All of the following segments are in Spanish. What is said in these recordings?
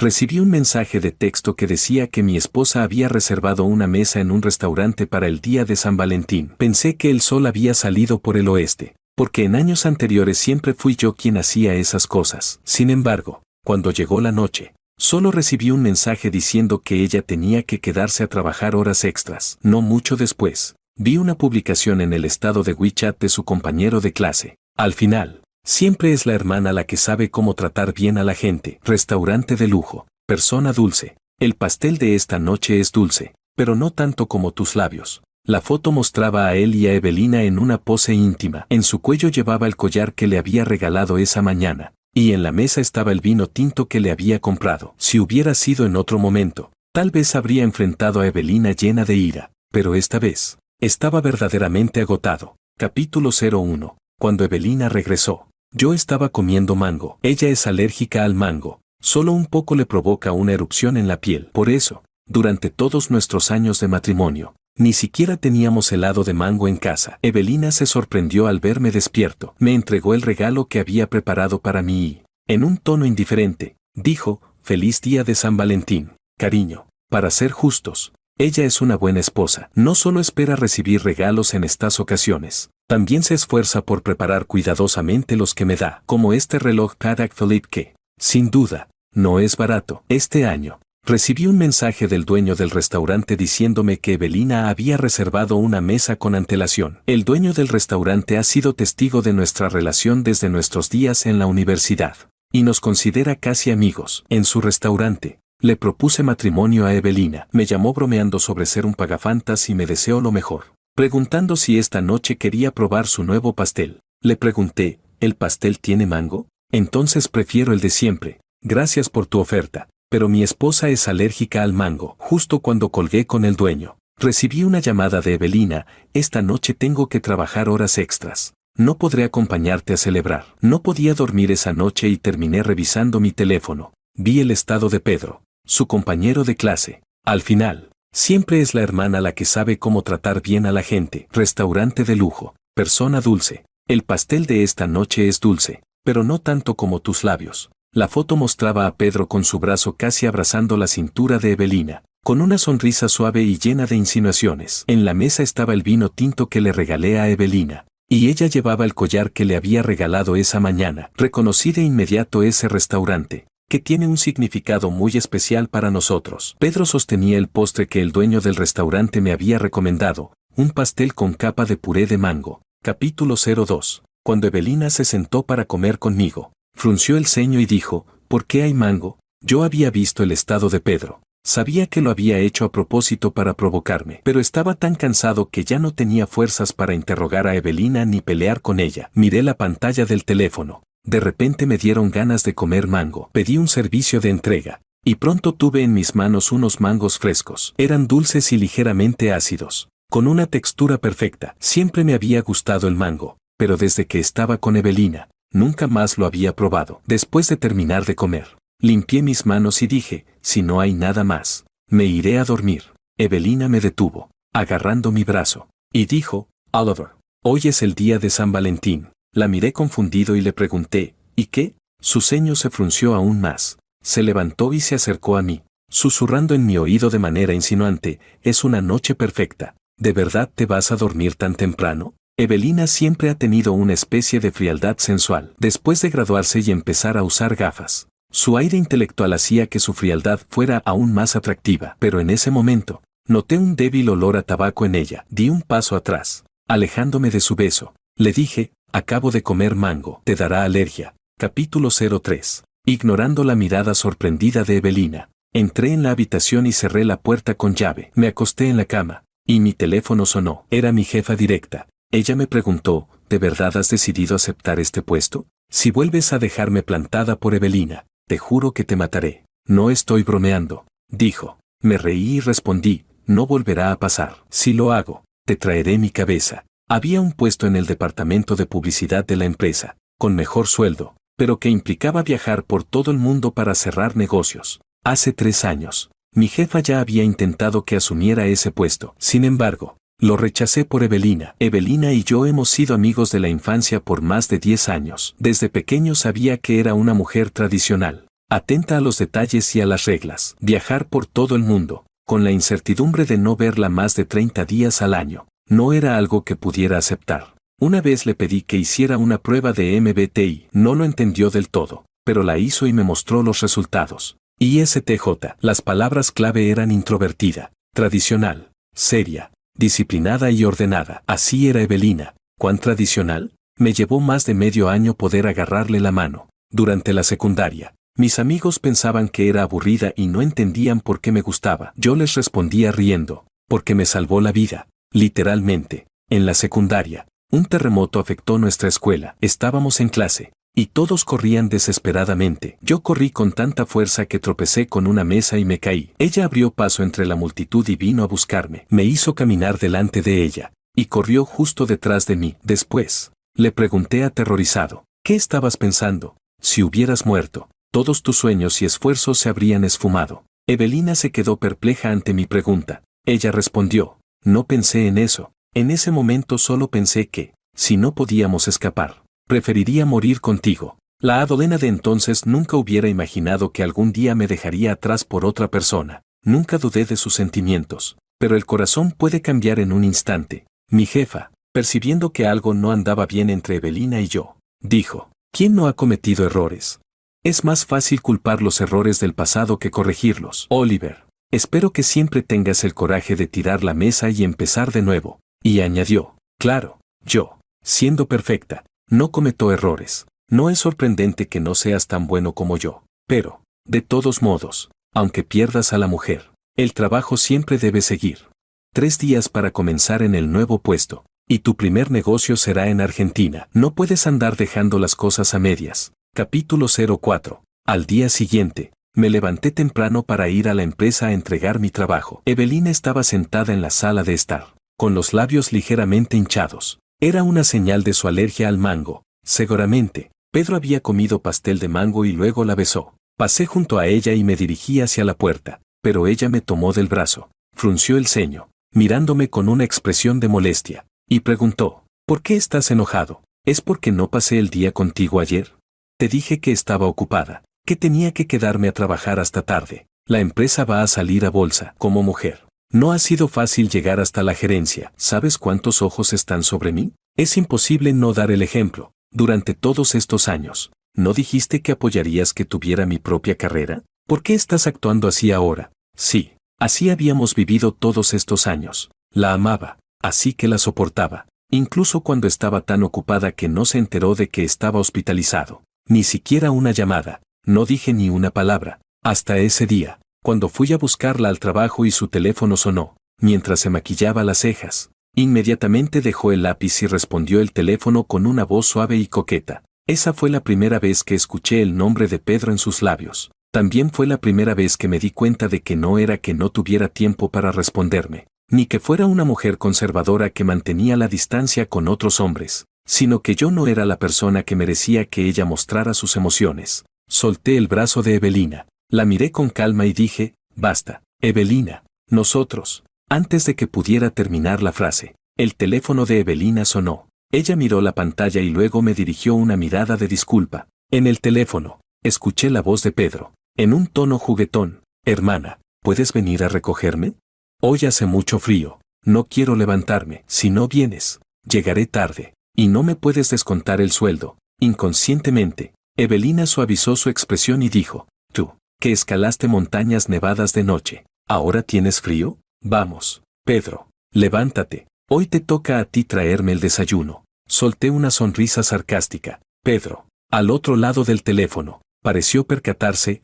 Recibí un mensaje de texto que decía que mi esposa había reservado una mesa en un restaurante para el día de San Valentín. Pensé que el sol había salido por el oeste, porque en años anteriores siempre fui yo quien hacía esas cosas. Sin embargo, cuando llegó la noche, solo recibí un mensaje diciendo que ella tenía que quedarse a trabajar horas extras. No mucho después, vi una publicación en el estado de WeChat de su compañero de clase. Al final, siempre es la hermana la que sabe cómo tratar bien a la gente. Restaurante de lujo, persona dulce. El pastel de esta noche es dulce, pero no tanto como tus labios. La foto mostraba a él y a Evelina en una pose íntima. En su cuello llevaba el collar que le había regalado esa mañana, y en la mesa estaba el vino tinto que le había comprado. Si hubiera sido en otro momento, tal vez habría enfrentado a Evelina llena de ira, pero esta vez, estaba verdaderamente agotado. Capítulo 01. Cuando Evelina regresó, yo estaba comiendo mango. Ella es alérgica al mango, solo un poco le provoca una erupción en la piel. Por eso, durante todos nuestros años de matrimonio, ni siquiera teníamos helado de mango en casa. Evelina se sorprendió al verme despierto. Me entregó el regalo que había preparado para mí y, en un tono indiferente, dijo: «Feliz día de San Valentín, cariño». Para ser justos, ella es una buena esposa. No solo espera recibir regalos en estas ocasiones, también se esfuerza por preparar cuidadosamente los que me da, como este reloj Patek Philippe que, sin duda, no es barato. Este año, recibí un mensaje del dueño del restaurante diciéndome que Evelina había reservado una mesa con antelación. El dueño del restaurante ha sido testigo de nuestra relación desde nuestros días en la universidad, y nos considera casi amigos. En su restaurante, le propuse matrimonio a Evelina. Me llamó bromeando sobre ser un pagafantas y me deseó lo mejor, preguntando si esta noche quería probar su nuevo pastel. Le pregunté: ¿el pastel tiene mango? Entonces prefiero el de siempre. Gracias por tu oferta, pero mi esposa es alérgica al mango. Justo cuando colgué con el dueño, recibí una llamada de Evelina: esta noche tengo que trabajar horas extras. No podré acompañarte a celebrar. No podía dormir esa noche y terminé revisando mi teléfono. Vi el estado de Pedro, su compañero de clase. Al final, siempre es la hermana la que sabe cómo tratar bien a la gente. Restaurante de lujo, persona dulce. El pastel de esta noche es dulce, pero no tanto como tus labios. La foto mostraba a Pedro con su brazo casi abrazando la cintura de Evelina, con una sonrisa suave y llena de insinuaciones. En la mesa estaba el vino tinto que le regalé a Evelina, y ella llevaba el collar que le había regalado esa mañana. Reconocí de inmediato ese restaurante, que tiene un significado muy especial para nosotros. Pedro sostenía el postre que el dueño del restaurante me había recomendado, un pastel con capa de puré de mango. Capítulo 02. Cuando Evelina se sentó para comer conmigo, frunció el ceño y dijo: ¿por qué hay mango? Yo había visto el estado de Pedro. Sabía que lo había hecho a propósito para provocarme, pero estaba tan cansado que ya no tenía fuerzas para interrogar a Evelina ni pelear con ella. Miré la pantalla del teléfono. De repente me dieron ganas de comer mango. Pedí un servicio de entrega, y pronto tuve en mis manos unos mangos frescos. Eran dulces y ligeramente ácidos, con una textura perfecta. Siempre me había gustado el mango, pero desde que estaba con Evelina, nunca más lo había probado. Después de terminar de comer, limpié mis manos y dije: si no hay nada más, me iré a dormir. Evelina me detuvo, agarrando mi brazo, y dijo: Oliver, hoy es el día de San Valentín. La miré confundido y le pregunté: ¿y qué? Su ceño se frunció aún más. Se levantó y se acercó a mí, susurrando en mi oído de manera insinuante: es una noche perfecta. ¿De verdad te vas a dormir tan temprano? Evelina siempre ha tenido una especie de frialdad sensual. Después de graduarse y empezar a usar gafas, su aire intelectual hacía que su frialdad fuera aún más atractiva. Pero en ese momento, noté un débil olor a tabaco en ella. Di un paso atrás, alejándome de su beso. Le dije: acabo de comer mango. ¿Te dará alergia? Capítulo 03. Ignorando la mirada sorprendida de Evelina, entré en la habitación y cerré la puerta con llave. Me acosté en la cama, y mi teléfono sonó. Era mi jefa directa. Ella me preguntó: ¿de verdad has decidido aceptar este puesto? Si vuelves a dejarme plantada por Evelina, te juro que te mataré. No estoy bromeando, dijo. Me reí y respondí: no volverá a pasar. Si lo hago, te traeré mi cabeza. Había un puesto en el departamento de publicidad de la empresa, con mejor sueldo, pero que implicaba viajar por todo el mundo para cerrar negocios. Hace 3 años, mi jefa ya había intentado que asumiera ese puesto. Sin embargo, lo rechacé por Evelina. Evelina y yo hemos sido amigos de la infancia por más de 10 años. Desde pequeño sabía que era una mujer tradicional, atenta a los detalles y a las reglas. Viajar por todo el mundo, con la incertidumbre de no verla más de 30 días al año, no era algo que pudiera aceptar. Una vez le pedí que hiciera una prueba de MBTI. No lo entendió del todo, pero la hizo y me mostró los resultados. ISTJ. Las palabras clave eran introvertida, tradicional, seria, disciplinada y ordenada. Así era Evelina. ¿Cuán tradicional? Me llevó más de medio año poder agarrarle la mano. Durante la secundaria, mis amigos pensaban que era aburrida y no entendían por qué me gustaba. Yo les respondía riendo, porque me salvó la vida, literalmente. En la secundaria, un terremoto afectó nuestra escuela. Estábamos en clase, y todos corrían desesperadamente. Yo corrí con tanta fuerza que tropecé con una mesa y me caí. Ella abrió paso entre la multitud y vino a buscarme. Me hizo caminar delante de ella, y corrió justo detrás de mí. Después, le pregunté aterrorizado, ¿qué estabas pensando? Si hubieras muerto, todos tus sueños y esfuerzos se habrían esfumado. Evelina se quedó perpleja ante mi pregunta. Ella respondió, no pensé en eso. En ese momento solo pensé que, si no podíamos escapar, preferiría morir contigo. La Adolena de entonces nunca hubiera imaginado que algún día me dejaría atrás por otra persona. Nunca dudé de sus sentimientos, pero el corazón puede cambiar en un instante. Mi jefa, percibiendo que algo no andaba bien entre Evelina y yo, dijo, ¿quién no ha cometido errores? Es más fácil culpar los errores del pasado que corregirlos. Oliver, espero que siempre tengas el coraje de tirar la mesa y empezar de nuevo. Y añadió, claro, yo, siendo perfecta, no cometo errores. No es sorprendente que no seas tan bueno como yo. Pero, de todos modos, aunque pierdas a la mujer, el trabajo siempre debe seguir. 3 días para comenzar en el nuevo puesto, y tu primer negocio será en Argentina. No puedes andar dejando las cosas a medias. Capítulo 04. Al día siguiente, me levanté temprano para ir a la empresa a entregar mi trabajo. Evelina estaba sentada en la sala de estar, con los labios ligeramente hinchados. Era una señal de su alergia al mango. Seguramente, Pedro había comido pastel de mango y luego la besó. Pasé junto a ella y me dirigí hacia la puerta, pero ella me tomó del brazo, frunció el ceño, mirándome con una expresión de molestia, y preguntó, ¿por qué estás enojado? ¿Es porque no pasé el día contigo ayer? Te dije que estaba ocupada, que tenía que quedarme a trabajar hasta tarde. La empresa va a salir a bolsa. Como mujer, no ha sido fácil llegar hasta la gerencia. ¿Sabes cuántos ojos están sobre mí? Es imposible no dar el ejemplo. Durante todos estos años, ¿no dijiste que apoyarías que tuviera mi propia carrera? ¿Por qué estás actuando así ahora? Sí, así habíamos vivido todos estos años. La amaba, así que la soportaba, incluso cuando estaba tan ocupada que no se enteró de que estaba hospitalizado. Ni siquiera una llamada, no dije ni una palabra, hasta ese día, cuando fui a buscarla al trabajo y su teléfono sonó, mientras se maquillaba las cejas. Inmediatamente dejó el lápiz y respondió el teléfono con una voz suave y coqueta. Esa fue la primera vez que escuché el nombre de Pedro en sus labios. También fue la primera vez que me di cuenta de que no era que no tuviera tiempo para responderme, ni que fuera una mujer conservadora que mantenía la distancia con otros hombres, sino que yo no era la persona que merecía que ella mostrara sus emociones. Solté el brazo de Evelina, la miré con calma y dije, basta, Evelina, nosotros. Antes de que pudiera terminar la frase, el teléfono de Evelina sonó. Ella miró la pantalla y luego me dirigió una mirada de disculpa. En el teléfono, escuché la voz de Pedro, en un tono juguetón. Hermana, ¿puedes venir a recogerme? Hoy hace mucho frío, no quiero levantarme. Si no vienes, llegaré tarde, y no me puedes descontar el sueldo. Inconscientemente, Evelina suavizó su expresión y dijo, tú, que escalaste montañas nevadas de noche, ¿ahora tienes frío? Vamos, Pedro, levántate, hoy te toca a ti traerme el desayuno. Solté una sonrisa sarcástica. Pedro, al otro lado del teléfono, pareció percatarse.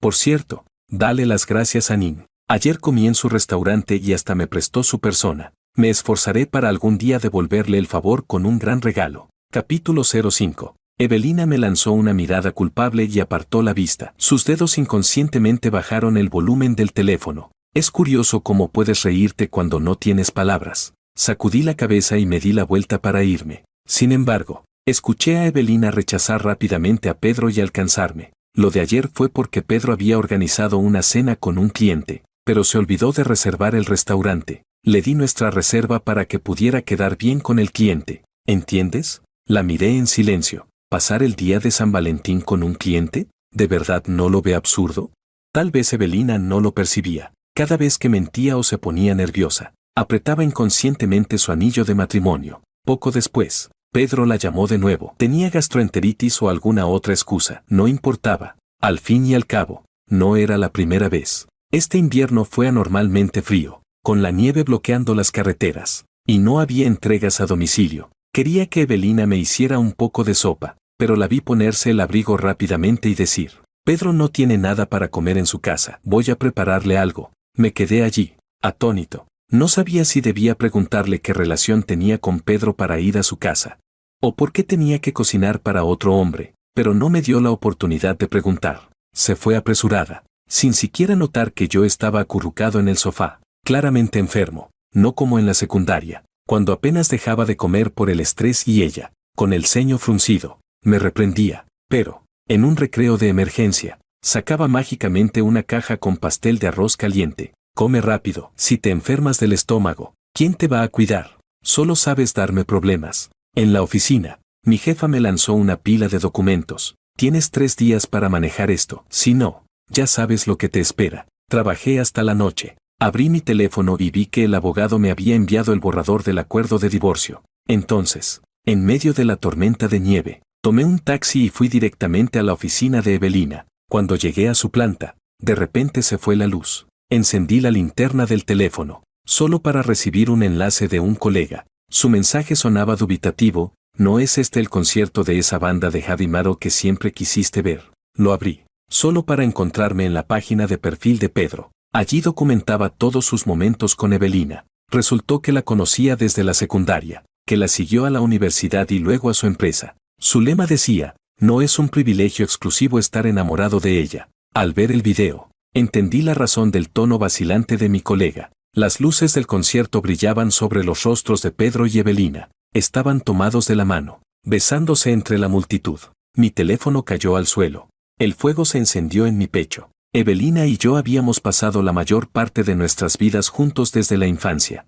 Por cierto, dale las gracias a Nin. Ayer comí en su restaurante y hasta me prestó su persona. Me esforzaré para algún día devolverle el favor con un gran regalo. Capítulo 05. Evelina me lanzó una mirada culpable y apartó la vista. Sus dedos inconscientemente bajaron el volumen del teléfono. Es curioso cómo puedes reírte cuando no tienes palabras. Sacudí la cabeza y me di la vuelta para irme. Sin embargo, escuché a Evelina rechazar rápidamente a Pedro y alcanzarme. Lo de ayer fue porque Pedro había organizado una cena con un cliente, pero se olvidó de reservar el restaurante. Le di nuestra reserva para que pudiera quedar bien con el cliente. ¿Entiendes? La miré en silencio. ¿Pasar el día de San Valentín con un cliente? ¿De verdad no lo ve absurdo? Tal vez Evelina no lo percibía. Cada vez que mentía o se ponía nerviosa, apretaba inconscientemente su anillo de matrimonio. Poco después, Pedro la llamó de nuevo. Tenía gastroenteritis o alguna otra excusa. No importaba. Al fin y al cabo, no era la primera vez. Este invierno fue anormalmente frío, con la nieve bloqueando las carreteras, y no había entregas a domicilio. Quería que Evelina me hiciera un poco de sopa, pero la vi ponerse el abrigo rápidamente y decir: Pedro no tiene nada para comer en su casa, voy a prepararle algo. Me quedé allí, atónito. No sabía si debía preguntarle qué relación tenía con Pedro para ir a su casa, o por qué tenía que cocinar para otro hombre, pero no me dio la oportunidad de preguntar. Se fue apresurada, sin siquiera notar que yo estaba acurrucado en el sofá, claramente enfermo, no como en la secundaria, cuando apenas dejaba de comer por el estrés y ella, con el ceño fruncido, me reprendía, pero, en un recreo de emergencia, sacaba mágicamente una caja con pastel de arroz caliente. Come rápido, si te enfermas del estómago, ¿quién te va a cuidar? Solo sabes darme problemas. En la oficina, mi jefa me lanzó una pila de documentos. Tienes 3 días para manejar esto, si no, ya sabes lo que te espera. Trabajé hasta la noche. Abrí mi teléfono y vi que el abogado me había enviado el borrador del acuerdo de divorcio. Entonces, en medio de la tormenta de nieve, tomé un taxi y fui directamente a la oficina de Evelina. Cuando llegué a su planta, de repente se fue la luz. Encendí la linterna del teléfono, solo para recibir un enlace de un colega. Su mensaje sonaba dubitativo: ¿no es este el concierto de esa banda de heavy metal que siempre quisiste ver? Lo abrí, solo para encontrarme en la página de perfil de Pedro. Allí documentaba todos sus momentos con Evelina. Resultó que la conocía desde la secundaria, que la siguió a la universidad y luego a su empresa. Su lema decía: no es un privilegio exclusivo estar enamorado de ella. Al ver el video, entendí la razón del tono vacilante de mi colega. Las luces del concierto brillaban sobre los rostros de Pedro y Evelina. Estaban tomados de la mano, besándose entre la multitud. Mi teléfono cayó al suelo. El fuego se encendió en mi pecho. Evelina y yo habíamos pasado la mayor parte de nuestras vidas juntos desde la infancia.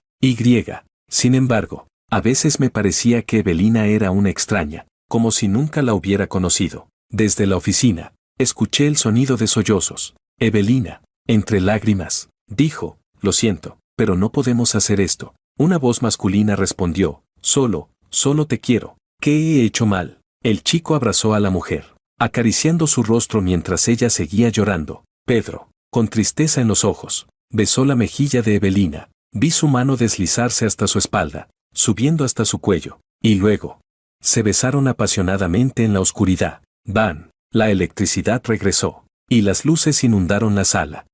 Sin embargo, a veces me parecía que Evelina era una extraña, como si nunca la hubiera conocido. Desde la oficina, escuché el sonido de sollozos. Evelina, entre lágrimas, dijo: lo siento, pero no podemos hacer esto. Una voz masculina respondió: solo te quiero. ¿Qué he hecho mal? El chico abrazó a la mujer, acariciando su rostro mientras ella seguía llorando. Pedro, con tristeza en los ojos, besó la mejilla de Evelina. Vi su mano deslizarse hasta su espalda, subiendo hasta su cuello, y luego se besaron apasionadamente en la oscuridad. ¡Bam! La electricidad regresó, y las luces inundaron la sala.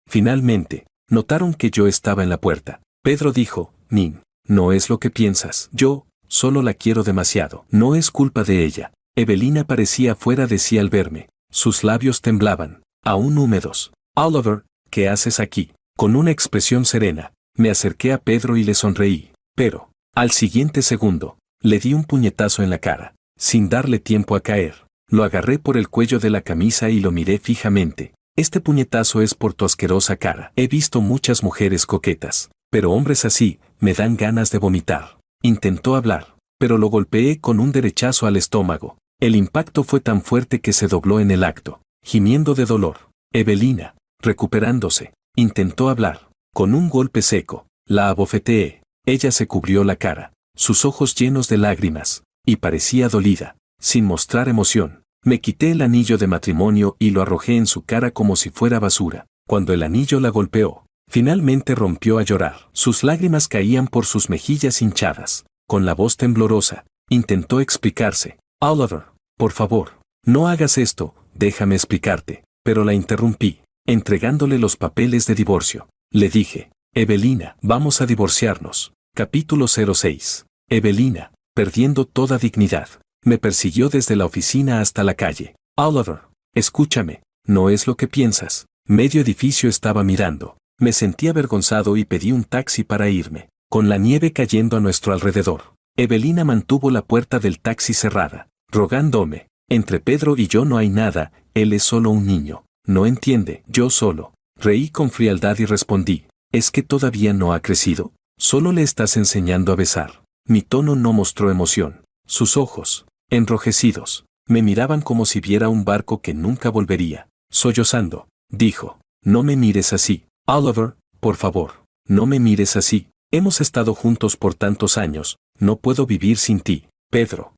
Finalmente, notaron que yo estaba en la puerta. Pedro dijo: Nin, no es lo que piensas. Yo solo la quiero demasiado. No es culpa de ella. Evelina parecía fuera de sí al verme. Sus labios temblaban, aún húmedos. Oliver, ¿qué haces aquí? Con una expresión serena, me acerqué a Pedro y le sonreí. Pero, al siguiente segundo, le di un puñetazo en la cara. Sin darle tiempo a caer, lo agarré por el cuello de la camisa y lo miré fijamente. Este puñetazo es por tu asquerosa cara. He visto muchas mujeres coquetas, pero hombres así, me dan ganas de vomitar. Intentó hablar, pero lo golpeé con un derechazo al estómago. El impacto fue tan fuerte que se dobló en el acto, gimiendo de dolor. Evelina, recuperándose, intentó hablar. Con un golpe seco, la abofeteé. Ella se cubrió la cara, sus ojos llenos de lágrimas, y parecía dolida, sin mostrar emoción. Me quité el anillo de matrimonio y lo arrojé en su cara como si fuera basura. Cuando el anillo la golpeó, finalmente rompió a llorar. Sus lágrimas caían por sus mejillas hinchadas. Con la voz temblorosa, intentó explicarse. Oliver, por favor, no hagas esto, déjame explicarte. Pero la interrumpí, entregándole los papeles de divorcio. Le dije: Evelina, vamos a divorciarnos. Capítulo 06. Evelina, perdiendo toda dignidad, me persiguió desde la oficina hasta la calle. Oliver, escúchame, no es lo que piensas. Medio edificio estaba mirando. Me sentí avergonzado y pedí un taxi para irme. Con la nieve cayendo a nuestro alrededor, Evelina mantuvo la puerta del taxi cerrada, rogándome: entre Pedro y yo no hay nada, él es solo un niño. No entiende, yo solo. Reí con frialdad y respondí: ¿es que todavía no ha crecido? Solo le estás enseñando a besar. Mi tono no mostró emoción. Sus ojos, enrojecidos, Me miraban como si viera un barco que nunca volvería. Sollozando, dijo, no me mires así. Oliver, por favor, no me mires así. Hemos estado juntos por tantos años, no puedo vivir sin ti, Pedro.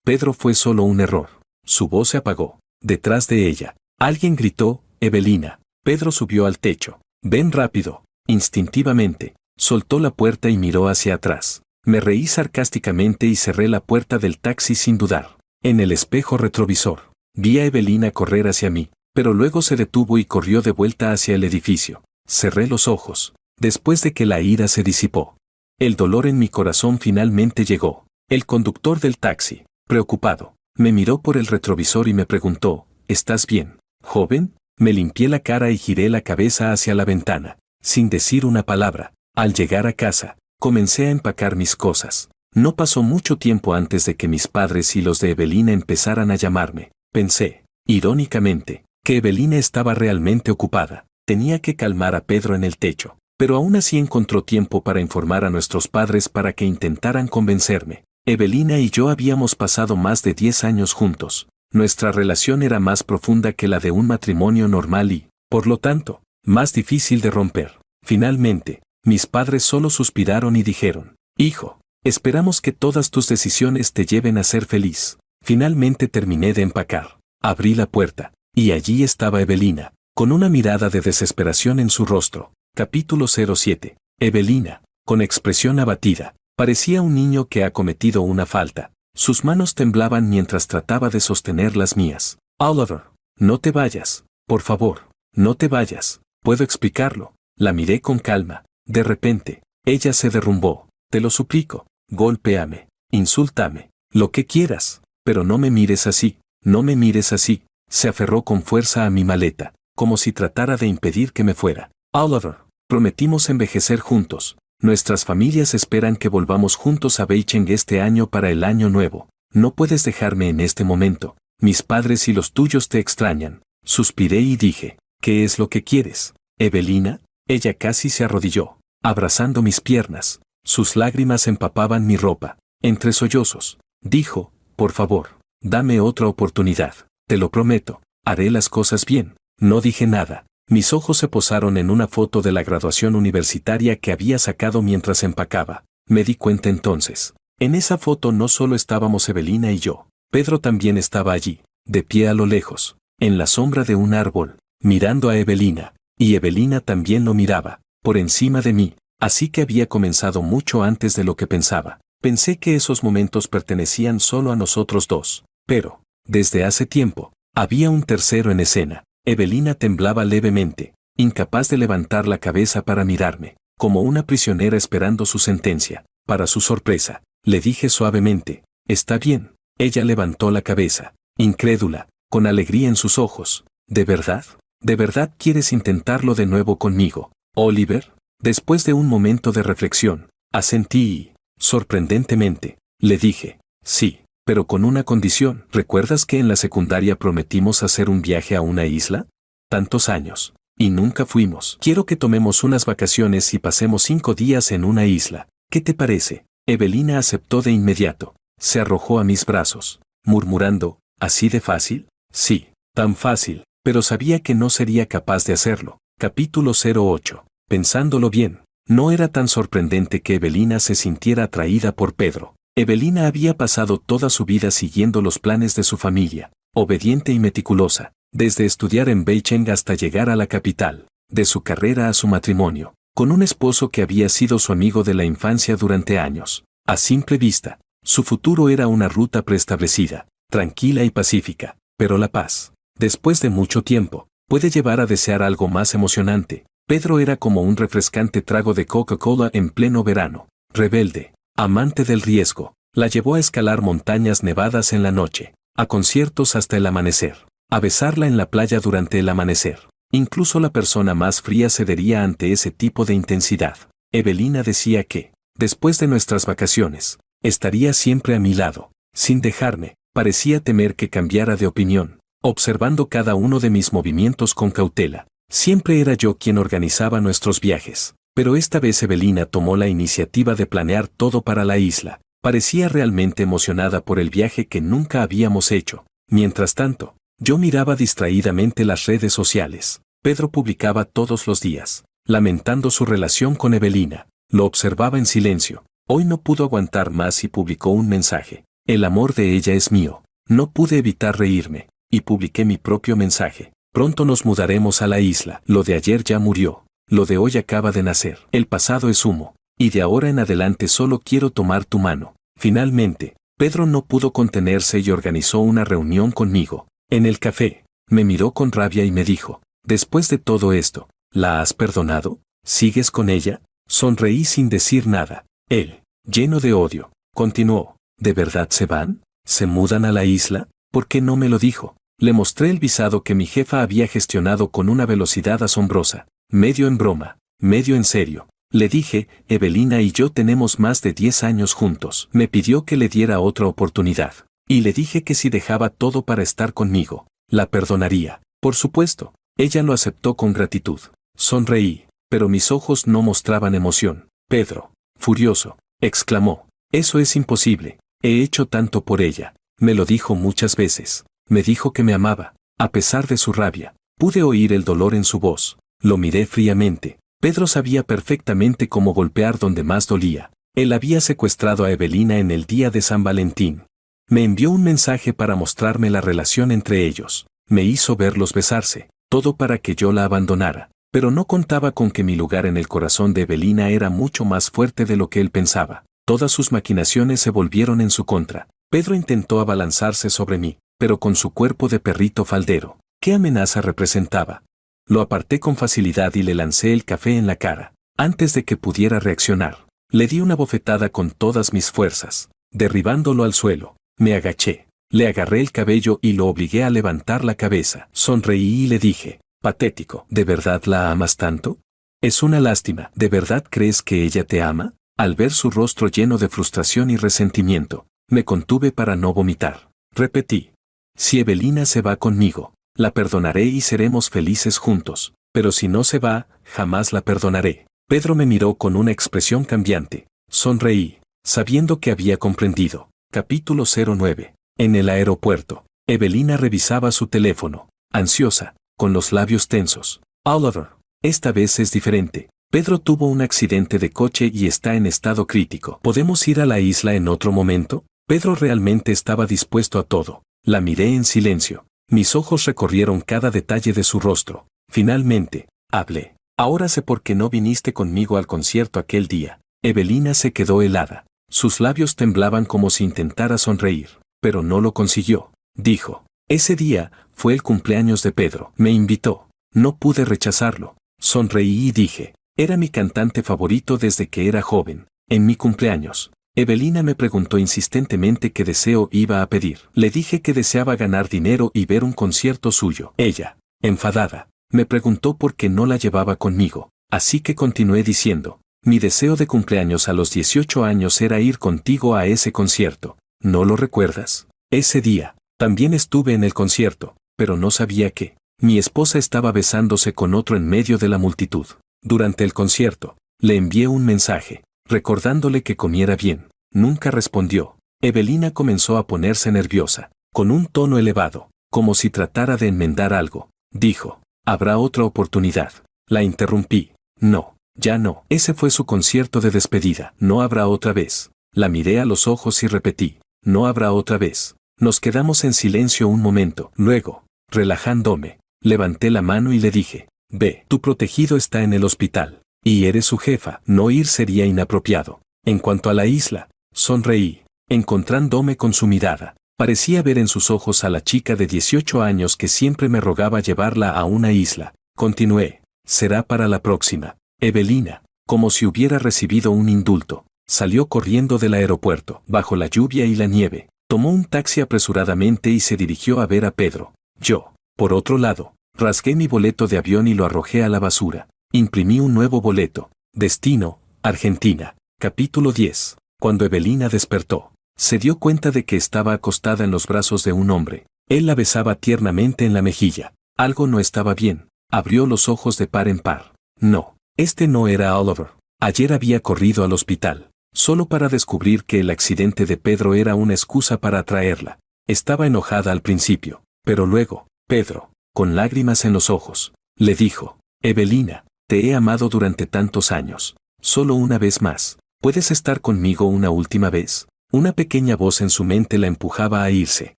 Pedro fue solo un error. Su voz se apagó. Detrás de ella, alguien gritó, Evelina. Pedro subió al techo. Ven rápido. Instintivamente, soltó la puerta y miró hacia atrás. Me reí sarcásticamente y cerré la puerta del taxi sin dudar. En el espejo retrovisor, vi a Evelina correr hacia mí, pero luego se detuvo y corrió de vuelta hacia el edificio. Cerré los ojos, después de que la ira se disipó. El dolor en mi corazón finalmente llegó. El conductor del taxi, preocupado, me miró por el retrovisor y me preguntó, ¿estás bien, joven? Me limpié la cara y giré la cabeza hacia la ventana, sin decir una palabra. Al llegar a casa, comencé a empacar mis cosas. No pasó mucho tiempo antes de que mis padres y los de Evelina empezaran a llamarme. Pensé, irónicamente, que Evelina estaba realmente ocupada. Tenía que calmar a Pedro en el techo, pero aún así encontró tiempo para informar a nuestros padres para que intentaran convencerme. Evelina y yo habíamos pasado más de 10 años juntos. Nuestra relación era más profunda que la de un matrimonio normal y, por lo tanto, más difícil de romper. Finalmente, mis padres solo suspiraron y dijeron, hijo, esperamos que todas tus decisiones te lleven a ser feliz. Finalmente terminé de empacar. Abrí la puerta, y allí estaba Evelina, con una mirada de desesperación en su rostro. Capítulo 07. Evelina, con expresión abatida, parecía un niño que ha cometido una falta. Sus manos temblaban mientras trataba de sostener las mías. Oliver, no te vayas, por favor, no te vayas, puedo explicarlo. La miré con calma. De repente, ella se derrumbó. Te lo suplico, golpéame, insúltame, lo que quieras, pero no me mires así, no me mires así. Se aferró con fuerza a mi maleta, como si tratara de impedir que me fuera. Oliver, prometimos envejecer juntos. Nuestras familias esperan que volvamos juntos a Beijing este año para el año nuevo. No puedes dejarme en este momento. Mis padres y los tuyos te extrañan. Suspiré y dije, ¿qué es lo que quieres, Evelina? Ella casi se arrodilló, abrazando mis piernas. Sus lágrimas empapaban mi ropa. Entre sollozos, dijo, por favor, dame otra oportunidad. Te lo prometo, haré las cosas bien. No dije nada. Mis ojos se posaron en una foto de la graduación universitaria que había sacado mientras empacaba. Me di cuenta entonces. En esa foto no solo estábamos Evelina y yo. Pedro también estaba allí, de pie a lo lejos, en la sombra de un árbol, mirando a Evelina. Y Evelina también lo miraba, por encima de mí. Así que había comenzado mucho antes de lo que pensaba. Pensé que esos momentos pertenecían solo a nosotros dos. Pero, desde hace tiempo, había un tercero en escena. Evelina temblaba levemente, incapaz de levantar la cabeza para mirarme, como una prisionera esperando su sentencia. Para su sorpresa, le dije suavemente, «Está bien». Ella levantó la cabeza, incrédula, con alegría en sus ojos. ¿De verdad? ¿De verdad quieres intentarlo de nuevo conmigo, Oliver? Después de un momento de reflexión, asentí y, sorprendentemente, le dije, «Sí, pero con una condición». ¿Recuerdas que en la secundaria prometimos hacer un viaje a una isla? Tantos años, y nunca fuimos. Quiero que tomemos unas vacaciones y pasemos 5 días en una isla. ¿Qué te parece? Evelina aceptó de inmediato. Se arrojó a mis brazos, murmurando, ¿así de fácil? Sí, tan fácil, pero sabía que no sería capaz de hacerlo. Capítulo 08. Pensándolo bien, no era tan sorprendente que Evelina se sintiera atraída por Pedro. Evelina había pasado toda su vida siguiendo los planes de su familia, obediente y meticulosa, desde estudiar en Beijing hasta llegar a la capital, de su carrera a su matrimonio, con un esposo que había sido su amigo de la infancia durante años. A simple vista, su futuro era una ruta preestablecida, tranquila y pacífica, pero la paz, después de mucho tiempo, puede llevar a desear algo más emocionante. Pedro era como un refrescante trago de Coca-Cola en pleno verano, rebelde, amante del riesgo. La llevó a escalar montañas nevadas en la noche, a conciertos hasta el amanecer, a besarla en la playa durante el amanecer. Incluso la persona más fría cedería ante ese tipo de intensidad. Evelina decía que, después de nuestras vacaciones, estaría siempre a mi lado, sin dejarme. Parecía temer que cambiara de opinión, observando cada uno de mis movimientos con cautela. Siempre era yo quien organizaba nuestros viajes, pero esta vez Evelina tomó la iniciativa de planear todo para la isla. Parecía realmente emocionada por el viaje que nunca habíamos hecho. Mientras tanto, yo miraba distraídamente las redes sociales. Pedro publicaba todos los días, lamentando su relación con Evelina. Lo observaba en silencio. Hoy no pudo aguantar más y publicó un mensaje. El amor de ella es mío. No pude evitar reírme, y publiqué mi propio mensaje. Pronto nos mudaremos a la isla. Lo de ayer ya murió. Lo de hoy acaba de nacer. El pasado es humo. Y de ahora en adelante solo quiero tomar tu mano. Finalmente, Pedro no pudo contenerse y organizó una reunión conmigo. En el café, me miró con rabia y me dijo, después de todo esto, ¿la has perdonado? ¿Sigues con ella? Sonreí sin decir nada. Él, lleno de odio, continuó, ¿de verdad se van? ¿Se mudan a la isla? ¿Por qué no me lo dijo? Le mostré el visado que mi jefa había gestionado con una velocidad asombrosa, medio en broma, medio en serio. Le dije, Evelina y yo tenemos más de 10 años juntos. Me pidió que le diera otra oportunidad. Y le dije que si dejaba todo para estar conmigo, la perdonaría. Por supuesto, ella lo aceptó con gratitud. Sonreí, pero mis ojos no mostraban emoción. Pedro, furioso, exclamó, eso es imposible. He hecho tanto por ella. Me lo dijo muchas veces. Me dijo que me amaba. A pesar de su rabia, pude oír el dolor en su voz. Lo miré fríamente. Pedro sabía perfectamente cómo golpear donde más dolía. Él había secuestrado a Evelina en el día de San Valentín. Me envió un mensaje para mostrarme la relación entre ellos. Me hizo verlos besarse, todo para que yo la abandonara. Pero no contaba con que mi lugar en el corazón de Evelina era mucho más fuerte de lo que él pensaba. Todas sus maquinaciones se volvieron en su contra. Pedro intentó abalanzarse sobre mí, pero con su cuerpo de perrito faldero. ¿Qué amenaza representaba? Lo aparté con facilidad y le lancé el café en la cara. Antes de que pudiera reaccionar, le di una bofetada con todas mis fuerzas. Derribándolo al suelo, me agaché, le agarré el cabello y lo obligué a levantar la cabeza. Sonreí y le dije, patético, ¿de verdad la amas tanto? Es una lástima, ¿de verdad crees que ella te ama? Al ver su rostro lleno de frustración y resentimiento, me contuve para no vomitar. Repetí, si Evelina se va conmigo, la perdonaré y seremos felices juntos, pero si no se va, jamás la perdonaré. Pedro me miró con una expresión cambiante. Sonreí, sabiendo que había comprendido. Capítulo 09. En el aeropuerto, Evelina revisaba su teléfono, ansiosa, con los labios tensos. Oliver, esta vez es diferente. Pedro tuvo un accidente de coche y está en estado crítico. ¿Podemos ir a la isla en otro momento? Pedro realmente estaba dispuesto a todo. La miré en silencio. Mis ojos recorrieron cada detalle de su rostro. Finalmente, hablé. Ahora sé por qué no viniste conmigo al concierto aquel día. Evelina se quedó helada. Sus labios temblaban como si intentara sonreír, pero no lo consiguió. Dijo, ese día fue el cumpleaños de Pedro. Me invitó. No pude rechazarlo. Sonreí y dije, era mi cantante favorito desde que era joven. En mi cumpleaños, Evelina me preguntó insistentemente qué deseo iba a pedir. Le dije que deseaba ganar dinero y ver un concierto suyo. Ella, enfadada, me preguntó por qué no la llevaba conmigo. Así que continué diciendo, mi deseo de cumpleaños a los 18 años era ir contigo a ese concierto. ¿No lo recuerdas? Ese día, también estuve en el concierto, pero no sabía que mi esposa estaba besándose con otro en medio de la multitud. Durante el concierto, le envié un mensaje, recordándole que comiera bien. Nunca respondió. Evelina comenzó a ponerse nerviosa, con un tono elevado, como si tratara de enmendar algo. Dijo, habrá otra oportunidad. La interrumpí. No, ya no. Ese fue su concierto de despedida. No habrá otra vez. La miré a los ojos y repetí, no habrá otra vez. Nos quedamos en silencio un momento. Luego, relajándome, levanté la mano y le dije, ve, tu protegido está en el hospital. Y eres su jefa. No ir sería inapropiado. En cuanto a la isla, sonreí, encontrándome con su mirada. Parecía ver en sus ojos a la chica de 18 años que siempre me rogaba llevarla a una isla. Continué, será para la próxima. Evelina, como si hubiera recibido un indulto, salió corriendo del aeropuerto, bajo la lluvia y la nieve. Tomó un taxi apresuradamente y se dirigió a ver a Pedro. Yo, por otro lado, rasgué mi boleto de avión y lo arrojé a la basura. Imprimí un nuevo boleto. Destino, Argentina. Capítulo 10. Cuando Evelina despertó, se dio cuenta de que estaba acostada en los brazos de un hombre. Él la besaba tiernamente en la mejilla. Algo no estaba bien. Abrió los ojos de par en par. No, este no era Oliver. Ayer había corrido al hospital. solo para descubrir que el accidente de Pedro era una excusa para atraerla. Estaba enojada al principio, pero luego, Pedro, con lágrimas en los ojos, le dijo: Evelina, te he amado durante tantos años. Solo una vez más, ¿puedes estar conmigo una última vez? Una pequeña voz en su mente la empujaba a irse.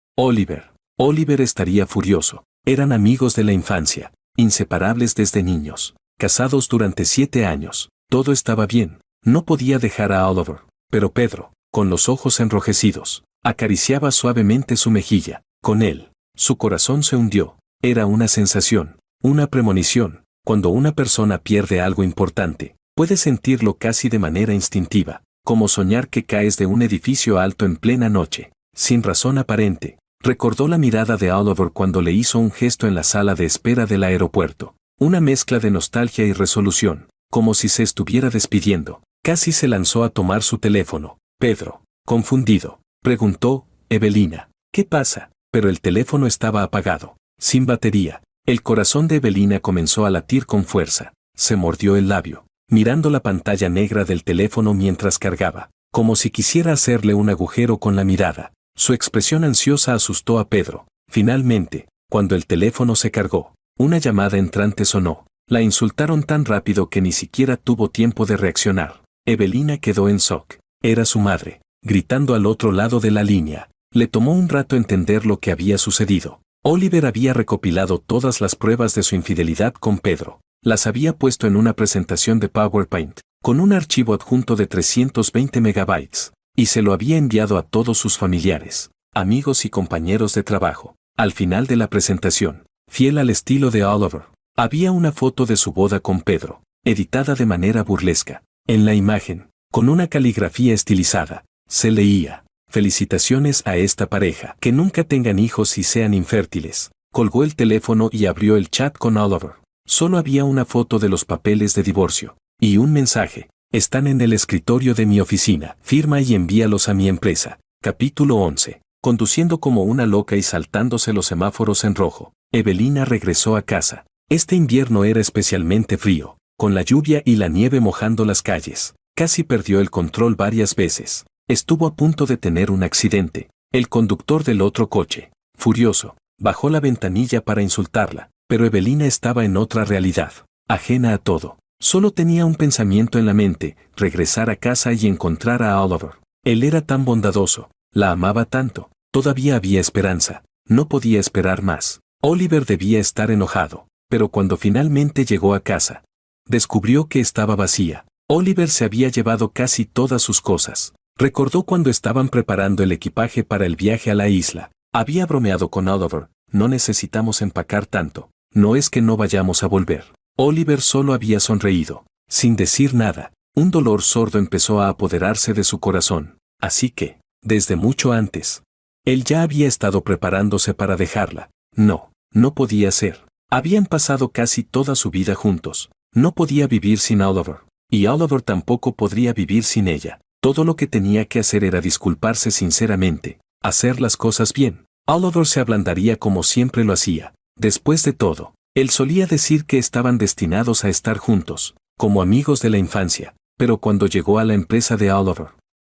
Oliver estaría furioso. Eran amigos de la infancia, inseparables desde niños, casados durante 7 años. Todo estaba bien, no podía dejar a Oliver, pero Pedro, con los ojos enrojecidos, acariciaba suavemente su mejilla. Con él, su corazón se hundió. Era una sensación, una premonición. Cuando una persona pierde algo importante, puede sentirlo casi de manera instintiva, como soñar que caes de un edificio alto en plena noche, sin razón aparente. Recordó la mirada de Oliver cuando le hizo un gesto en la sala de espera del aeropuerto, una mezcla de nostalgia y resolución, como si se estuviera despidiendo. Casi se lanzó a tomar su teléfono. Pedro, confundido, preguntó: Evelina, ¿qué pasa? Pero el teléfono estaba apagado, sin batería. El corazón de Evelina comenzó a latir con fuerza. Se mordió el labio, mirando la pantalla negra del teléfono mientras cargaba, como si quisiera hacerle un agujero con la mirada. Su expresión ansiosa asustó a Pedro. Finalmente, cuando el teléfono se cargó, una llamada entrante sonó. La insultaron tan rápido que ni siquiera tuvo tiempo de reaccionar. Evelina quedó en shock. Era su madre, gritando al otro lado de la línea. Le tomó un rato entender lo que había sucedido. Oliver había recopilado todas las pruebas de su infidelidad con Pedro. Las había puesto en una presentación de PowerPoint, con un archivo adjunto de 320 megabytes, y se lo había enviado a todos sus familiares, amigos y compañeros de trabajo. Al final de la presentación, fiel al estilo de Oliver, había una foto de su boda con Pedro, editada de manera burlesca. En la imagen, con una caligrafía estilizada, se leía: felicitaciones a esta pareja, que nunca tengan hijos y sean infértiles. Colgó el teléfono y abrió el chat con Oliver. Solo había una foto de los papeles de divorcio, y un mensaje: están en el escritorio de mi oficina, firma y envíalos a mi empresa. Capítulo 11. Conduciendo como una loca y saltándose los semáforos en rojo, Evelina regresó a casa. Este invierno era especialmente frío, con la lluvia y la nieve mojando las calles. Casi perdió el control varias veces. Estuvo a punto de tener un accidente. El conductor del otro coche, furioso, bajó la ventanilla para insultarla, pero Evelina estaba en otra realidad, ajena a todo. Solo tenía un pensamiento en la mente: regresar a casa y encontrar a Oliver. Él era tan bondadoso, la amaba tanto, todavía había esperanza, no podía esperar más. Oliver debía estar enojado, pero cuando finalmente llegó a casa, descubrió que estaba vacía. Oliver se había llevado casi todas sus cosas. Recordó cuando estaban preparando el equipaje para el viaje a la isla. Había bromeado con Oliver: no necesitamos empacar tanto, no es que no vayamos a volver. Oliver solo había sonreído, sin decir nada. Un dolor sordo empezó a apoderarse de su corazón. Así que, desde mucho antes, él ya había estado preparándose para dejarla. No podía ser. Habían pasado casi toda su vida juntos. No podía vivir sin Oliver, y Oliver tampoco podría vivir sin ella. Todo lo que tenía que hacer era disculparse sinceramente, hacer las cosas bien. Oliver se ablandaría como siempre lo hacía. Después de todo, él solía decir que estaban destinados a estar juntos, como amigos de la infancia. Pero cuando llegó a la empresa de Oliver,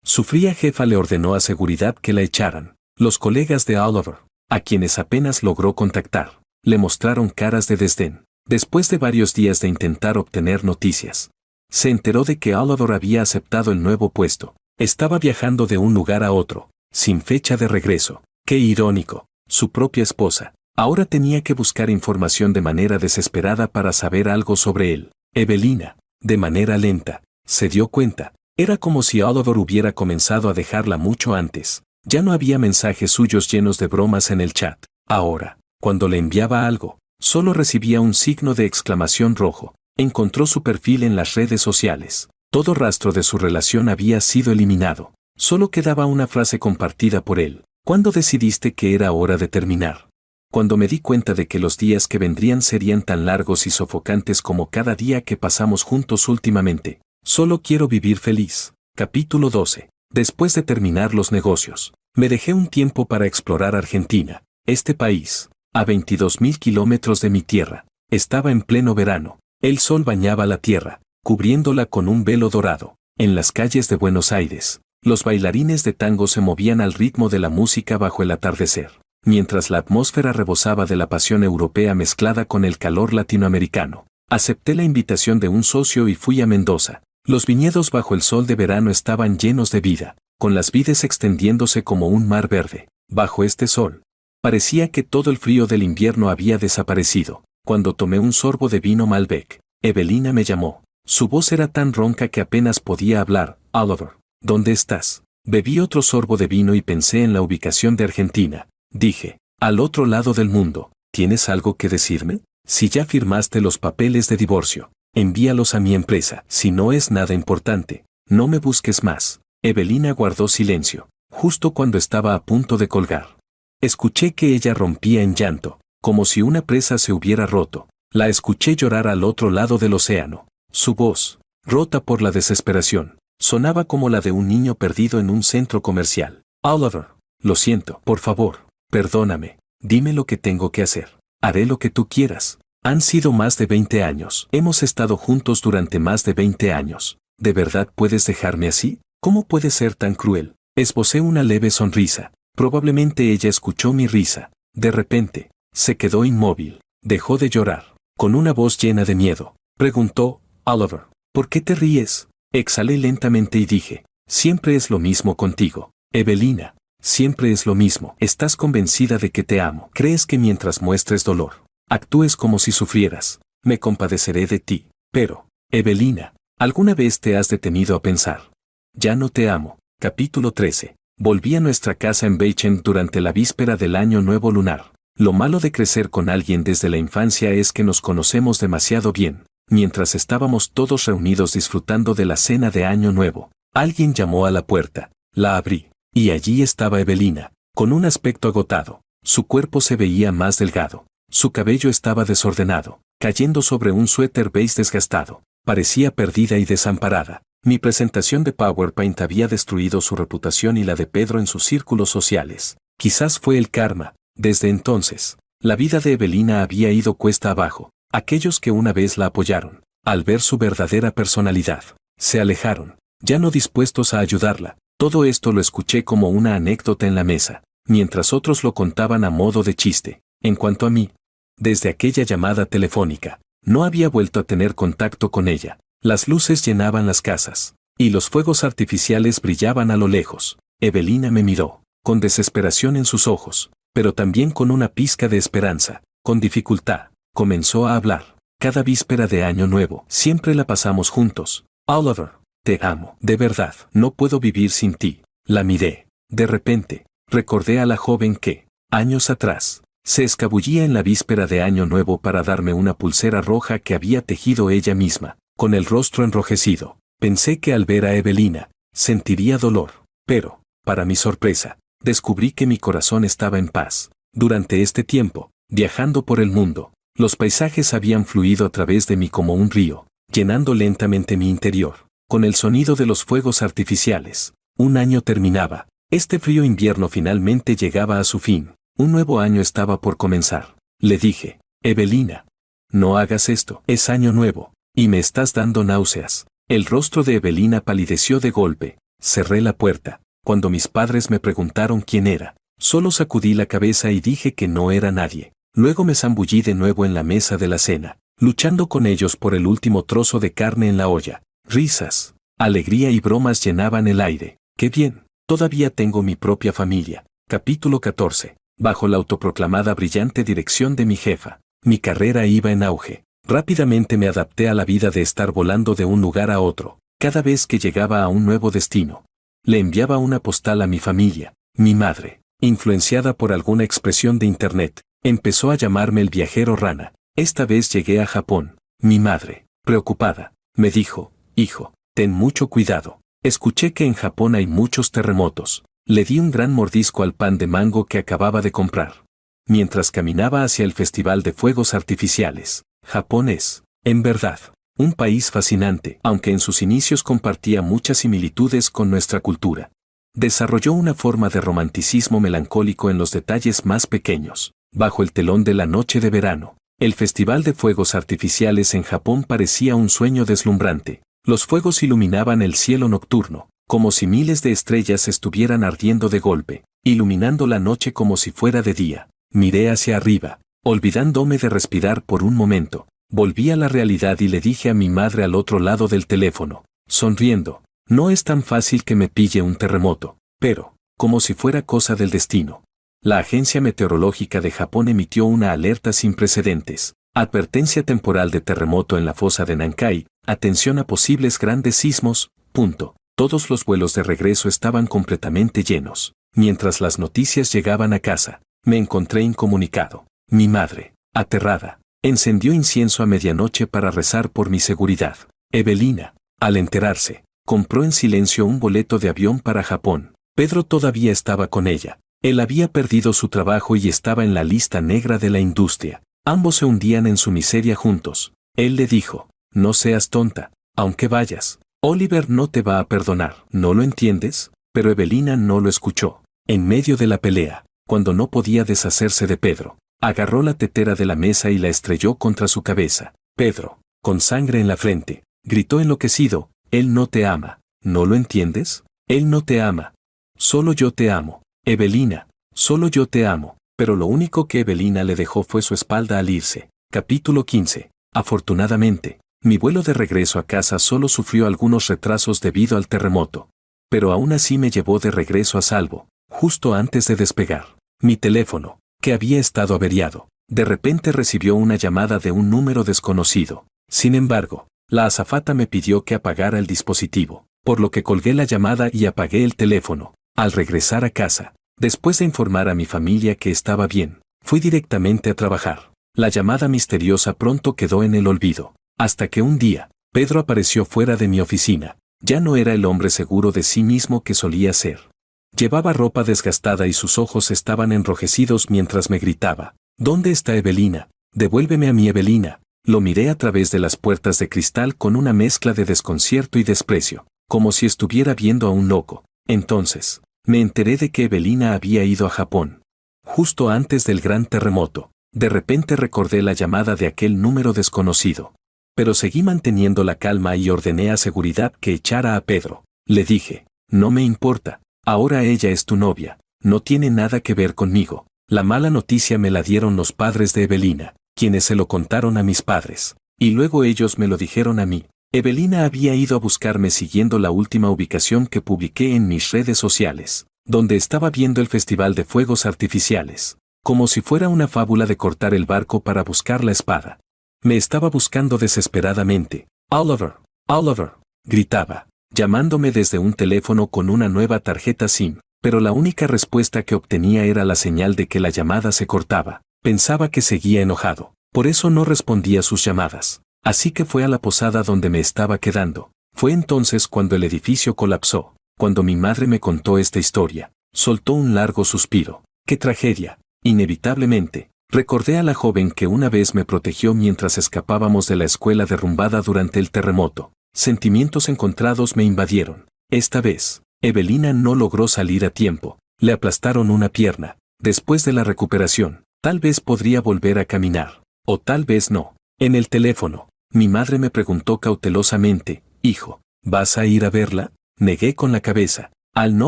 su fría jefa le ordenó a seguridad que la echaran. Los colegas de Oliver, a quienes apenas logró contactar, le mostraron caras de desdén. Después de varios días de intentar obtener noticias, se enteró de que Oliver había aceptado el nuevo puesto. Estaba viajando de un lugar a otro, sin fecha de regreso. Qué irónico. Su propia esposa ahora tenía que buscar información de manera desesperada para saber algo sobre él. Evelina, de manera lenta, se dio cuenta. Era como si Oliver hubiera comenzado a dejarla mucho antes. Ya no había mensajes suyos llenos de bromas en el chat. Ahora, cuando le enviaba algo, solo recibía un signo de exclamación rojo. Encontró su perfil en las redes sociales. Todo rastro de su relación había sido eliminado. Solo quedaba una frase compartida por él: ¿cuándo decidiste que era hora de terminar? Cuando me di cuenta de que los días que vendrían serían tan largos y sofocantes como cada día que pasamos juntos últimamente. Solo quiero vivir feliz. Capítulo 12. Después de terminar los negocios, me dejé un tiempo para explorar Argentina. Este país, a 22.000 kilómetros de mi tierra, estaba en pleno verano. El sol bañaba la tierra, cubriéndola con un velo dorado. En las calles de Buenos Aires, los bailarines de tango se movían al ritmo de la música bajo el atardecer, mientras la atmósfera rebosaba de la pasión europea mezclada con el calor latinoamericano. Acepté la invitación de un socio y fui a Mendoza. Los viñedos bajo el sol de verano estaban llenos de vida, con las vides extendiéndose como un mar verde. Bajo este sol, parecía que todo el frío del invierno había desaparecido. Cuando tomé un sorbo de vino Malbec, Evelina me llamó. Su voz era tan ronca que apenas podía hablar. Oliver, ¿dónde estás? Bebí otro sorbo de vino y pensé en la ubicación de Argentina. Dije, al otro lado del mundo. ¿Tienes algo que decirme? Si ya firmaste los papeles de divorcio, envíalos a mi empresa. Si no es nada importante, no me busques más. Evelina guardó silencio, justo cuando estaba a punto de colgar. Escuché que ella rompía en llanto, como si una presa se hubiera roto. La escuché llorar al otro lado del océano. Su voz, rota por la desesperación, sonaba como la de un niño perdido en un centro comercial. Oliver, lo siento, por favor, perdóname, dime lo que tengo que hacer. Haré lo que tú quieras. Han sido más de 20 años. Hemos estado juntos durante más de 20 años. ¿De verdad puedes dejarme así? ¿Cómo puedes ser tan cruel? Esbocé una leve sonrisa. Probablemente ella escuchó mi risa. De repente, se quedó inmóvil. Dejó de llorar. Con una voz llena de miedo, preguntó, Oliver, ¿por qué te ríes? Exhalé lentamente y dije, siempre es lo mismo contigo, Evelina. Siempre es lo mismo. Estás convencida de que te amo. Crees que mientras muestres dolor, actúes como si sufrieras. Me compadeceré de ti. Pero, Evelina, ¿alguna vez te has detenido a pensar? Ya no te amo. Capítulo 13. Volví a nuestra casa en Beichen durante la víspera del Año Nuevo lunar. Lo malo de crecer con alguien desde la infancia es que nos conocemos demasiado bien. Mientras estábamos todos reunidos disfrutando de la cena de Año Nuevo, alguien llamó a la puerta. La abrí. Y allí estaba Evelina, con un aspecto agotado. Su cuerpo se veía más delgado. Su cabello estaba desordenado, cayendo sobre un suéter beige desgastado. Parecía perdida y desamparada. Mi presentación de PowerPoint había destruido su reputación y la de Pedro en sus círculos sociales. Quizás fue el karma. Desde entonces, la vida de Evelina había ido cuesta abajo. Aquellos que una vez la apoyaron, al ver su verdadera personalidad, se alejaron, ya no dispuestos a ayudarla. Todo esto lo escuché como una anécdota en la mesa, mientras otros lo contaban a modo de chiste. En cuanto a mí, desde aquella llamada telefónica, no había vuelto a tener contacto con ella. Las luces llenaban las casas, y los fuegos artificiales brillaban a lo lejos. Evelina me miró, con desesperación en sus ojos, pero también con una pizca de esperanza. Con dificultad, comenzó a hablar. Cada víspera de Año Nuevo, siempre la pasamos juntos. Oliver, te amo, de verdad, no puedo vivir sin ti. La miré. De repente, recordé a la joven que, años atrás, se escabullía en la víspera de Año Nuevo para darme una pulsera roja que había tejido ella misma, con el rostro enrojecido. Pensé que al ver a Evelina, sentiría dolor, pero, para mi sorpresa, descubrí que mi corazón estaba en paz. Durante este tiempo, viajando por el mundo, los paisajes habían fluido a través de mí como un río, llenando lentamente mi interior. Con el sonido de los fuegos artificiales, un año terminaba. Este frío invierno finalmente llegaba a su fin. Un nuevo año estaba por comenzar. Le dije, Evelina, no hagas esto. Es Año Nuevo, y me estás dando náuseas. El rostro de Evelina palideció de golpe. Cerré la puerta. Cuando mis padres me preguntaron quién era, solo sacudí la cabeza y dije que no era nadie. Luego me zambullí de nuevo en la mesa de la cena, luchando con ellos por el último trozo de carne en la olla. Risas, alegría y bromas llenaban el aire. ¡Qué bien! Todavía tengo mi propia familia. Capítulo 14. Bajo la autoproclamada brillante dirección de mi jefa, mi carrera iba en auge. Rápidamente me adapté a la vida de estar volando de un lugar a otro. Cada vez que llegaba a un nuevo destino, le enviaba una postal a mi familia. Mi madre, influenciada por alguna expresión de internet, empezó a llamarme el viajero rana. Esta vez llegué a Japón. Mi madre, preocupada, me dijo, hijo, ten mucho cuidado. Escuché que en Japón hay muchos terremotos. Le di un gran mordisco al pan de mango que acababa de comprar. Mientras caminaba hacia el Festival de Fuegos Artificiales, Japón es, en verdad, un país fascinante, aunque en sus inicios compartía muchas similitudes con nuestra cultura. Desarrolló una forma de romanticismo melancólico en los detalles más pequeños. Bajo el telón de la noche de verano, el Festival de Fuegos Artificiales en Japón parecía un sueño deslumbrante. Los fuegos iluminaban el cielo nocturno, como si miles de estrellas estuvieran ardiendo de golpe, iluminando la noche como si fuera de día. Miré hacia arriba, olvidándome de respirar por un momento. Volví a la realidad y le dije a mi madre al otro lado del teléfono, sonriendo, no es tan fácil que me pille un terremoto, pero, como si fuera cosa del destino. La Agencia Meteorológica de Japón emitió una alerta sin precedentes. Advertencia temporal de terremoto en la fosa de Nankai, atención a posibles grandes sismos, punto. Todos los vuelos de regreso estaban completamente llenos. Mientras las noticias llegaban a casa, me encontré incomunicado. Mi madre, aterrada, encendió incienso a medianoche para rezar por mi seguridad. Evelina, al enterarse, compró en silencio un boleto de avión para Japón. Pedro todavía estaba con ella. Él había perdido su trabajo y estaba en la lista negra de la industria. Ambos se hundían en su miseria juntos. Él le dijo, no seas tonta, aunque vayas. Oliver no te va a perdonar. ¿No lo entiendes? Pero Evelina no lo escuchó. En medio de la pelea, cuando no podía deshacerse de Pedro, agarró la tetera de la mesa y la estrelló contra su cabeza. Pedro, con sangre en la frente, gritó enloquecido, él no te ama. ¿No lo entiendes? Él no te ama. Solo yo te amo. Evelina, solo yo te amo. Pero lo único que Evelina le dejó fue su espalda al irse. Capítulo 15. Afortunadamente, mi vuelo de regreso a casa solo sufrió algunos retrasos debido al terremoto. Pero aún así me llevó de regreso a salvo, justo antes de despegar. Mi teléfono, que había estado averiado, de repente recibió una llamada de un número desconocido. Sin embargo, la azafata me pidió que apagara el dispositivo, por lo que colgué la llamada y apagué el teléfono. Al regresar a casa, después de informar a mi familia que estaba bien, fui directamente a trabajar. La llamada misteriosa pronto quedó en el olvido, hasta que un día, Pedro apareció fuera de mi oficina. Ya no era el hombre seguro de sí mismo que solía ser. Llevaba ropa desgastada y sus ojos estaban enrojecidos mientras me gritaba, ¿dónde está Evelina? Devuélveme a mi Evelina. Lo miré a través de las puertas de cristal con una mezcla de desconcierto y desprecio, como si estuviera viendo a un loco. Entonces, me enteré de que Evelina había ido a Japón. Justo antes del gran terremoto, de repente recordé la llamada de aquel número desconocido. Pero seguí manteniendo la calma y ordené a seguridad que echara a Pedro. Le dije, no me importa, ahora ella es tu novia, no tiene nada que ver conmigo. La mala noticia me la dieron los padres de Evelina, quienes se lo contaron a mis padres, y luego ellos me lo dijeron a mí. Evelina había ido a buscarme siguiendo la última ubicación que publiqué en mis redes sociales, donde estaba viendo el festival de fuegos artificiales, como si fuera una fábula de cortar el barco para buscar la espada. Me estaba buscando desesperadamente. Oliver, Oliver, gritaba, llamándome desde un teléfono con una nueva tarjeta SIM, pero la única respuesta que obtenía era la señal de que la llamada se cortaba. Pensaba que seguía enojado, por eso no respondía sus llamadas. Así que fue a la posada donde me estaba quedando. Fue entonces cuando el edificio colapsó. Cuando mi madre me contó esta historia, soltó un largo suspiro. ¡Qué tragedia! Inevitablemente, recordé a la joven que una vez me protegió mientras escapábamos de la escuela derrumbada durante el terremoto. Sentimientos encontrados me invadieron. Esta vez, Evelina no logró salir a tiempo. Le aplastaron una pierna. Después de la recuperación, tal vez podría volver a caminar. O tal vez no. En el teléfono, mi madre me preguntó cautelosamente, hijo, ¿vas a ir a verla? Negué con la cabeza. Al no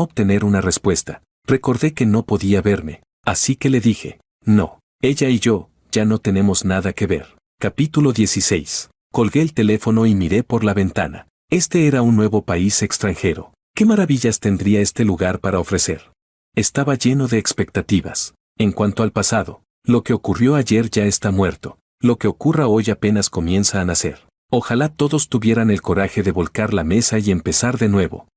obtener una respuesta, recordé que no podía verme, así que le dije, no, ella y yo, ya no tenemos nada que ver. Capítulo 16. Colgué el teléfono y miré por la ventana. Este era un nuevo país extranjero. ¿Qué maravillas tendría este lugar para ofrecer? Estaba lleno de expectativas. En cuanto al pasado, lo que ocurrió ayer ya está muerto. Lo que ocurra hoy apenas comienza a nacer. Ojalá todos tuvieran el coraje de volcar la mesa y empezar de nuevo.